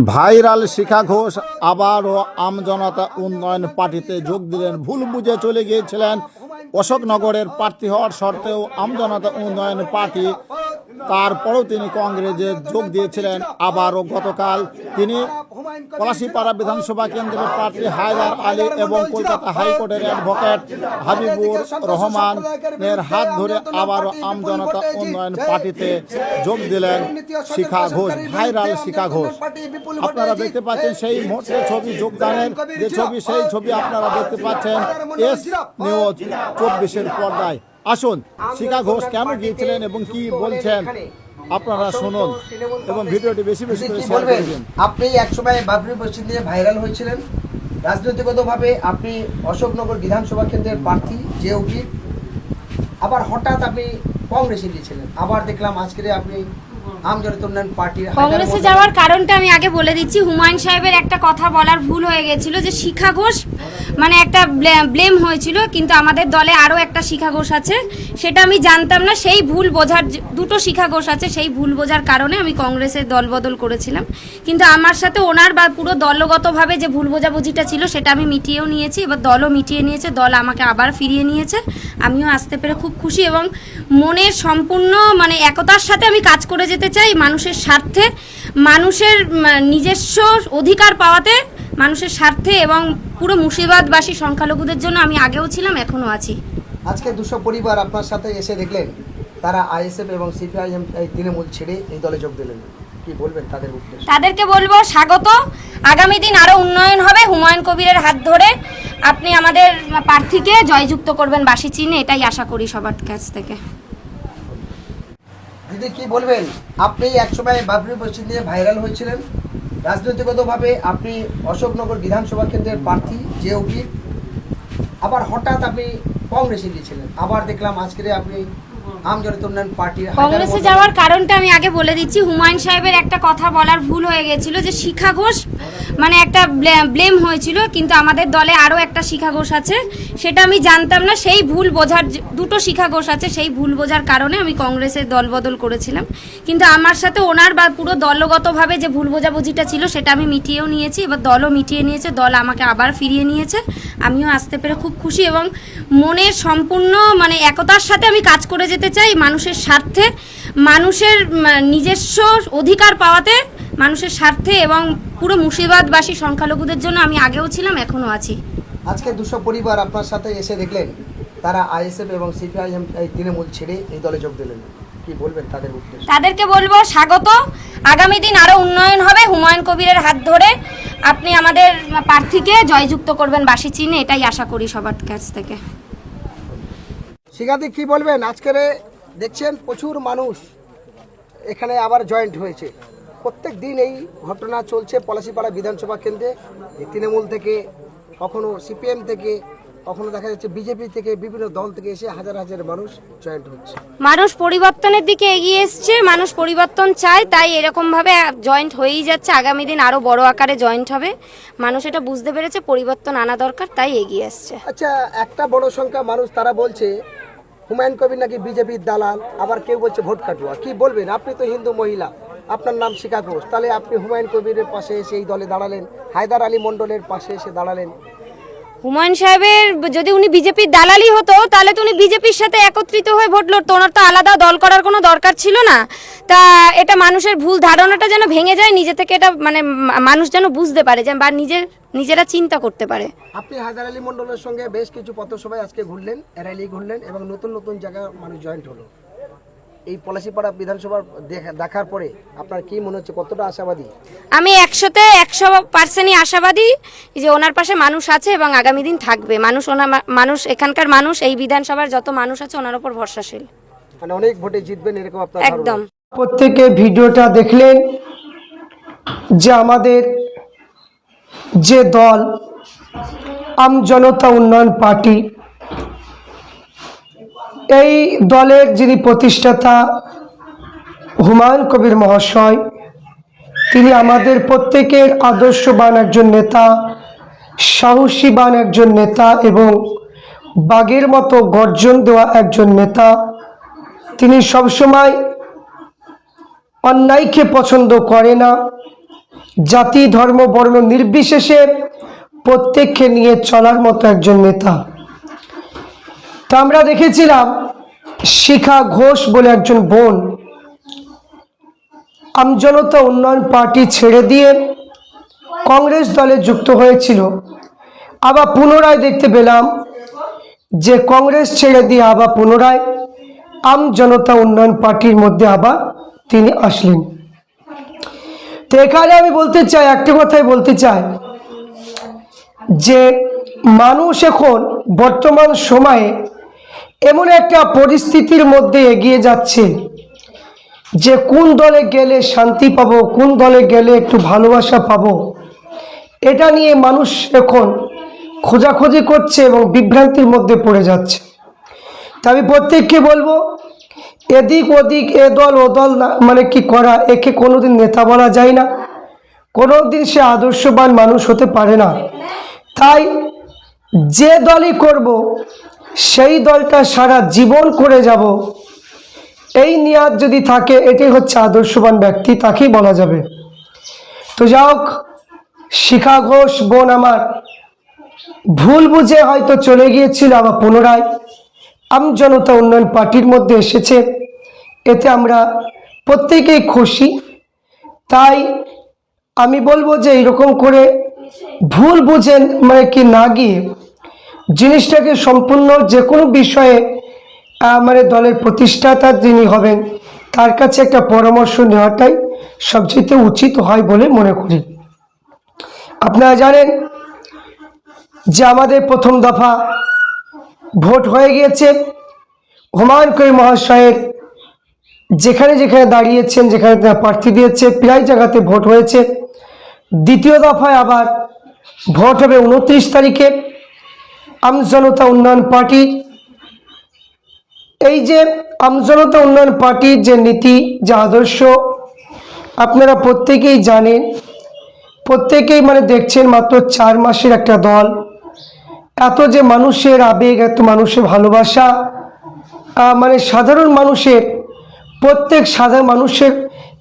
Viral শিখা ঘোষ আবারও আমজনতা উন্নয়ন পার্টিতে যোগ দিলেন। ভুল বুঝে চলে গিয়েছিলেন অশোকনগরের প্রার্থী হওয়ার সত্ত্বেও আমজনতা উন্নয়ন পার্টি, তারপরেও তিনি কংগ্রেসে যোগ দিয়েছিলেন। আবারও গতকাল তিনি পলাশীপাড়া বিধানসভা কেন্দ্রের প্রার্থী হায়দার আলী এবং কলকাতা হাইকোর্টের অ্যাডভোকেট হাবিবুর রহমানের হাত ধরে আবারও আমজনতা উন্নয়ন পার্টিতে যোগ দিলেন শিখা ঘোষ, ভাইরাল শিখা ঘোষ। আপনারা দেখতে পাচ্ছেন সেই মুহূর্তে ছবি, যোগদানের যে ছবি, সেই ছবি আপনারা দেখতে পাচ্ছেন এস নিউজ 24-এর পর্দায়। আসুন, শিখা ঘোষ কেন গিয়েছিলেন এবং কি বলছেন আপনারা শুনুন এবং ভিডিওটি বেশি বেশি করে শেয়ার করবেন। আপনি একসময় বাবরি মসজিদ নিয়ে ভাইরাল হয়েছিলেন। রাজনৈতিকগতভাবে আপনি অশোকনগর বিধানসভা কেন্দ্রের প্রার্থী জেওপি, আবার হঠাৎ আপনি কংগ্রেসে গিয়েছিলেন। আবার দেখলাম আজকে আপনি আমজনতা উন্নয়ন পার্টির কংগ্রেসে যাওয়ার কারণটা আমি আগে বলে দিচ্ছি। হুমায়ুন সাহেবের একটা কথা বলার ভুল হয়ে গেছিল যে শিখা ঘোষ মানে একটা ব্লেম হয়েছিল, কিন্তু আমাদের দলে আরও একটা শিখা ঘোষ আছে, সেটা আমি জানতাম না। সেই ভুল বোঝার, দুটো শিখা ঘোষ আছে, সেই ভুল বোঝার কারণে আমি কংগ্রেসের দলবদল করেছিলাম। কিন্তু আমার সাথে ওনার বা পুরো দলগতভাবে যে ভুল বোঝাবুঝিটা ছিল সেটা আমি মিটিয়েও নিয়েছি, এবার দলও মিটিয়ে নিয়েছে, দল আমাকে আবার ফিরিয়ে নিয়েছে। আমিও আসতে পেরে খুব খুশি এবং মনের সম্পূর্ণ মানে একতার সাথে আমি কাজ করে যেতে চাই মানুষের স্বার্থে, মানুষের নিজস্ব অধিকার পাওয়াতে, মানুষের স্বার্থে এবং পুরো মুর্শিদাবাদবাসী সংখ্যালঘুদের জন্য আমি আগেও ছিলাম, এখনও আছি। আজকে 200 পরিবার আপনার সাথে এসে দেখলেন তারা আইএসএফ এবং সিপিআইএম তৃণমূল ছেড়ে এই দলে যোগ দিলেন, কি বলবেন তাদের উদ্দেশ্যে? তাদেরকে বলবো স্বাগত। আগামী দিন আরও উন্নয়ন হবে। হুমায়ুন কবিরের হাত ধরে আপনি আমাদের প্রার্থীকে জয়যুক্ত করবেন বাসি চিহ্নে, এটাই আশা করি সবার কাছ থেকে। দিদি কি বলবেন? আপনি একসময় বাবরি মসজিদ নিয়ে ভাইরাল হয়েছিলেন। রাজনৈতিকগতভাবে আপনি অশোকনগর বিধানসভা কেন্দ্রের প্রার্থী জেওপি, আবার হঠাৎ আপনি কংগ্রেসে গিয়েছিলেন। আবার দেখলাম আজকে আপনি আমজনতা উন্নয়ন পার্টির কংগ্রেসে যাওয়ার কারণটা আমি আগে বলে দিচ্ছি। হুমায়ুন সাহেবের একটা কথা বলার ভুল হয়ে গেছিল যে শিখা ঘোষ মানে একটা ব্লেম হয়েছিল, কিন্তু আমাদের দলে আরও একটা শিখা ঘোষ আছে, সেটা আমি জানতাম না। সেই ভুল বোঝার, দুটো শিখা ঘোষ আছে, সেই ভুল বোঝার কারণে আমি কংগ্রেসের দলবদল করেছিলাম। কিন্তু আমার সাথে ওনার বা পুরো দলগতভাবে যে ভুল বোঝাবুঝিটা ছিল সেটা আমি মিটিয়েও নিয়েছি, এবার দলও মিটিয়ে নিয়েছে, দল আমাকে আবার ফিরিয়ে নিয়েছে। আমিও আসতে পেরে খুব খুশি এবং মনের সম্পূর্ণ মানে একতার সাথে আমি কাজ করে যেতে চাই মানুষের স্বার্থে, মানুষের নিজস্ব অধিকার পাওয়াতে, মানুষের স্বার্থে এবং পুরো মুর্শিদাবাদবাসী সংখ্যালঘুদের জন্য আমি আগেও ছিলাম, এখনও আছি। আজকে 200 পরিবার আপনার সাথে এসে দেখলেন তারা আইএসএফ এবং সিপিআইএম তৃণমূল ছেড়ে এই দলে যোগ দিলেন, কি বলবেন তাদের উদ্দেশ্যে? তাদেরকে বলবো স্বাগত। আগামী দিন আরও উন্নয়ন হবে। হুমায়ুন কবিরের হাত ধরে আপনি আমাদের প্রার্থীকে জয়যুক্ত করবেন বাসি চিহ্নে, এটাই আশা করি সবার কাছ থেকে। শিখাদি কি বলবেন? আজকের দেখছেন প্রচুর মানুষ এখানে আবার জয়েন্ট হয়েছে। প্রত্যেক দিন এই ঘটনা চলছে পলাশীপাড়া বিধানসভা কেন্দ্রে। তৃণমূল থেকে, কখনো সিপিএম থেকে, কখনো দেখা যাচ্ছে বিজেপি থেকে, বিভিন্ন দল থেকে এসে হাজার হাজার মানুষ জয়েন্ট হচ্ছে। মানুষ পরিবর্তনের দিকে এগিয়ে এসছে, মানুষ পরিবর্তন চায়, তাই এরকমভাবে জয়েন্ট হয়েই যাচ্ছে। আগামী দিন আরও বড় আকারে জয়েন্ট হবে। মানুষ এটা বুঝতে পেরেছে পরিবর্তন আনা দরকার, তাই এগিয়ে আসছে। আচ্ছা, একটা বড় সংখ্যা মানুষ তারা বলছে হুমায়ুন কবির নাকি বিজেপির দালাল, আবার কেউ বলছে ভোট কাটুয়া। কি বলবেন? আপনি তো হিন্দু মহিলা, আপনার নাম শিখা ঘোষ, তাহলে আপনি হুমায়ুন কবিরের পাশে এসে এই দলে দাঁড়ালেন, হায়দার আলী মণ্ডলের পাশে এসে দাঁড়ালেন। হুমায়ুন সাহেবের যদি উনি বিজেপির দালালি হতো তাহলে তো উনি বিজেপির সাথে একত্রিত হয়ে ভোট লড়তো, ওনার তো আলাদা দল করার কোনো দরকার ছিল না। তা এটা মানুষের ভুল ধারণাটা যেন ভেঙে যায় নিজে থেকে, এটা মানে মানুষ যেন বুঝতে পারে যে বা নিজেরা চিন্তা করতে পারে। আপনি হায়দার আলী মণ্ডলের সঙ্গে বেশ কিছু পথসভায় আজকে ঘুরলেন, র্যালি ঘুরলেন এবং নতুন নতুন জায়গায় মানুষ জয়েন্ট হলো। এই পলাশীপাড়া বিধানসভা দেখার পরে আপনার কি মনে হচ্ছে, কতটা আশাবাদী? আমি 100% আশাবাদী যে ওনার পাশে মানুষ আছে এবং আগামী দিন থাকবে। মানুষ এখানকার মানুষ, এই বিধানসভার যত মানুষ আছে ওনার উপর ভরসাশীল, মানে অনেক ভোটে জিতবেন এরকম আপনার একদম। প্রত্যেকে ভিডিওটা দেখলেন যে আমাদের যে দল আমজনতা উন্নয়ন পার্টি, এই দলের যিনি প্রতিষ্ঠাতা হুমায়ুন কবির মহাশয়, তিনি আমাদের প্রত্যেকের আদর্শবান একজন নেতা, সাহসীবান একজন নেতা এবং বাঘের মতো গর্জন দেওয়া একজন নেতা। তিনি সবসময় অন্যায়কে পছন্দ করে না, জাতি ধর্ম বর্ণ নির্বিশেষে প্রত্যেককে নিয়ে চলার মতো একজন নেতা। তা আমরা দেখেছিলাম শিখা ঘোষ বলে একজন বোন আমজনতা উন্নয়ন পার্টি ছেড়ে দিয়ে কংগ্রেস দলে যুক্ত হয়েছিল। আবার পুনরায় দেখতে পেলাম যে কংগ্রেস ছেড়ে দিয়ে আবার পুনরায় আমজনতা উন্নয়ন পার্টির মধ্যে আবার তিনি আসলেন। তো এখানে আমি বলতে চাই, একটি কথাই বলতে চাই যে মানুষ এখন বর্তমান সময়ে এমন একটা পরিস্থিতির মধ্যে এগিয়ে যাচ্ছে যে কোন দলে গেলে শান্তি পাবো, কোন দলে গেলে একটু ভালোবাসা পাবো, এটা নিয়ে মানুষ এখন খোঁজাখুঁজি করছে এবং বিভ্রান্তির মধ্যে পড়ে যাচ্ছে। তা আমি প্রত্যেককে বলবো, এদিক ওদিক এ দল ও দল না মানে কি করা, একে কোনোদিন নেতা বলা যায় না, কোনোদিন সে আদর্শবান মানুষ হতে পারে না। তাই যে দলই করব সেই দলটা সারা জীবন করে যাব, এই নিয়াত যদি থাকে, এটাই হচ্ছে আদর্শবান ব্যক্তি, তাকেই বলা যাবে। তো যাই হোক, শিখা ঘোষ বোন আমার ভুল বুঝে হয়তো চলে গিয়েছিল, আবার পুনরায় আমজনতা উন্নয়ন পার্টির মধ্যে এসেছে, এতে আমরা প্রত্যেকেই খুশি। তাই আমি বলবো যে এরকম করে ভুল বুঝেন মানে কি না গিয়ে জিনিসটাকে সম্পূর্ণ যে কোনো বিষয়ে মানে দলের প্রতিষ্ঠাতা যিনি হবেন তার কাছে একটা পরামর্শ নেওয়াটাই সবচেয়ে উচিত হয় বলে মনে করি। আপনারা জানেন যে আমাদের প্রথম দফা ভোট হয়ে গিয়েছে। হুমায়ুন কবির মহাশয়ের যেখানে যেখানে দাঁড়িয়েছেন, যেখানে তারা প্রার্থী দিয়েছে, প্রায় জায়গাতে ভোট হয়েছে। দ্বিতীয় দফায় আবার ভোট হবে 29 তারিখে। আমজনতা উন্নয়ন পার্টি, এই যে আমজনতা উন্নয়ন পার্টির যে নীতি, যে আদর্শ আপনারা প্রত্যেকেই জানেন, প্রত্যেকেই মানে দেখছেন। মাত্র 4 মাসের একটা দল, এত যে মানুষের আবেগ, এত মানুষের ভালোবাসা, মানে সাধারণ মানুষের, প্রত্যেক সাধারণ মানুষের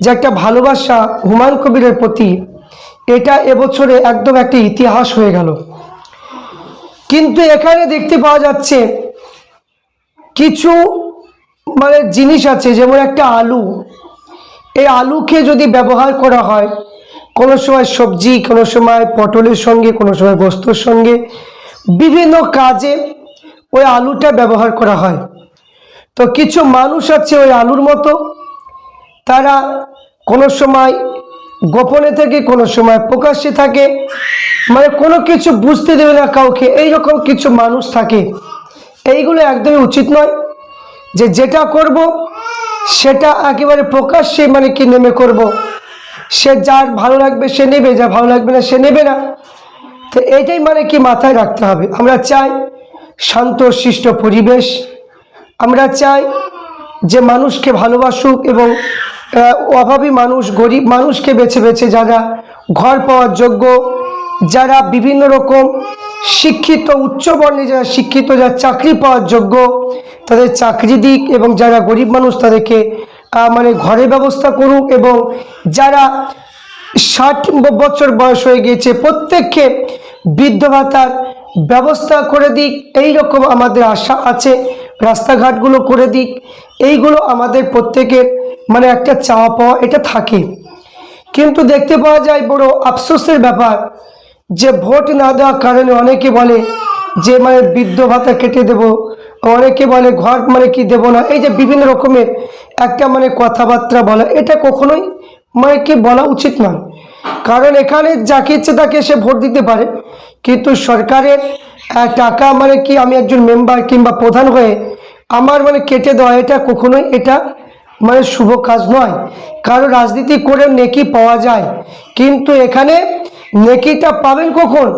যে একটা ভালোবাসা হুমায়ুন কবিরের প্রতি, এটা এবছরে একদম একটা ইতিহাস হয়ে গেল। কিন্তু এখানে দেখতে পাওয়া যাচ্ছে কিছু মানে জিনিস আছে, যেমন একটা আলু, এই আলুকে যদি ব্যবহার করা হয় কোনো সময় সবজি, কোনো সময় পটলের সঙ্গে, কোনো সময় গোস্তর সঙ্গে, বিভিন্ন কাজে ওই আলুটা ব্যবহার করা হয়। তো কিছু মানুষ আছে ওই আলুর মতো, তারা কোনো সময় গোপনে থাকে, কোনো সময় প্রকাশ্যে থাকে, মানে কোনো কিছু বুঝতে দেবে না কাউকে, এইরকম কিছু মানুষ থাকে। এইগুলো একদমই উচিত নয়, যে যেটা করব সেটা একেবারে প্রকাশ্যে মানে কি নেমে করব, সে যার ভালো লাগবে সে নেবে, যা ভালো লাগবে না সে নেবে না। তো এইটাই মানে কি মাথায় রাখতে হবে। আমরা চাই শান্ত শিষ্ট পরিবেশ, আমরা চাই যে মানুষকে ভালোবাসুক এবং অভাবী মানুষ, গরিব মানুষকে বেছে বেছে যারা ঘর পাওয়ার যোগ্য, যারা বিভিন্ন রকম শিক্ষিত, উচ্চবর্ণে যারা শিক্ষিত, যারা চাকরি পাওয়ার যোগ্য তাদের চাকরি দিক, এবং যারা গরিব মানুষ তাদেরকে মানে ঘরের ব্যবস্থা করুক, এবং যারা 60 বছর বয়স হয়ে গিয়েছে প্রত্যেককে বৃদ্ধ ভাতার ব্যবস্থা করে দিক, এই রকম আমাদের আশা আছে। রাস্তাঘাটগুলো করে দিক, এইগুলো আমাদের প্রত্যেকের মানে একটা চাওয়া পাওয়া এটা থাকে। কিন্তু দেখতে পাওয়া যায় বড় আফসোসের ব্যাপার যে ভোট না দেওয়ার কারণে অনেকে বলে যে মানে বৃদ্ধ ভাতা কেটে দেব, অনেকে বলে ঘর মানে কি দেব না, এই যে বিভিন্ন রকমের একটা মানে কথাবার্তা বলা, এটা কখনোই মানে কি বলা উচিত নয়। কারণ এখানে যাকে ইচ্ছে তাকে সে ভোট দিতে পারে, কিন্তু সরকারের টাকা মানে কি আমি একজন মেম্বার কিংবা প্রধান হয়ে আমার মানে কেটে দেওয়া, এটা কখনোই এটা মানে শুভ কাজ নয়। কারণ রাজনীতি করে নেকি পাওয়া যায়, কিন্তু এখানে নেকিটা পাবেন কখন?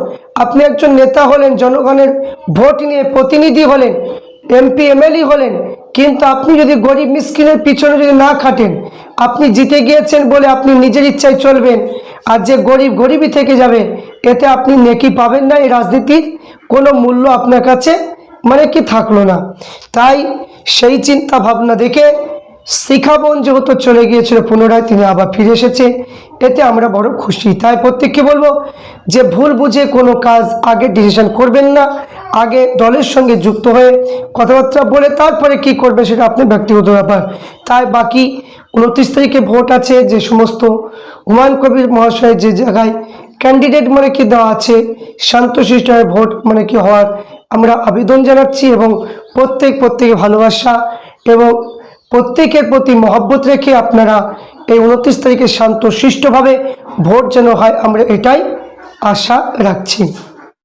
আপনি একজন নেতা হলেন, জনগণের ভোট নিয়ে প্রতিনিধি হলেন, এমপি এমএলএ হলেন, কিন্তু আপনি যদি গরিব মিসকিনের পিছনে যদি না খাটেন, আপনি জিতে গিয়েছেন বলে আপনি নিজের ইচ্ছায় চলবেন, আর যে গরিব গরিবই থেকে যাবে, এতে আপনি নেকি পাবেন না। এই রাজনীতির কোনো মূল্য আপনার কাছে মানে কি থাকলো না। তাই সেই চিন্তা ভাবনা দেখে শিখাবন যেহেতু চলে গিয়েছিল পুনরায় তিনি আবার ফিরে এসেছে, এতে আমরা বড় খুশি। তাই প্রত্যেককে বলবো যে ভুল বুঝে কোনো কাজ আগে ডিসিশন করবেন না, আগে দলের সঙ্গে যুক্ত হয়ে কথাবার্তা বলে তারপরে কি করবে সেটা আপনার ব্যক্তিগত ব্যাপার। তাই বাকি 29 তারিখে ভোট আছে, যে সমস্ত হুমায়ুন কবির মহাশয় যে জায়গায় ক্যান্ডিডেট মানে কি দেওয়া আছে, শান্তশিষ্টভাবে ভোট মানে কি হওয়ার আমরা আবেদন জানাচ্ছি এবং প্রত্যেকে ভালোবাসা এবং প্রত্যেকের প্রতি মহব্বত রেখে আপনারা এই 29 তারিখে শান্তশিষ্টভাবে ভোট যেন হয় আমরা এটাই আশা রাখছি।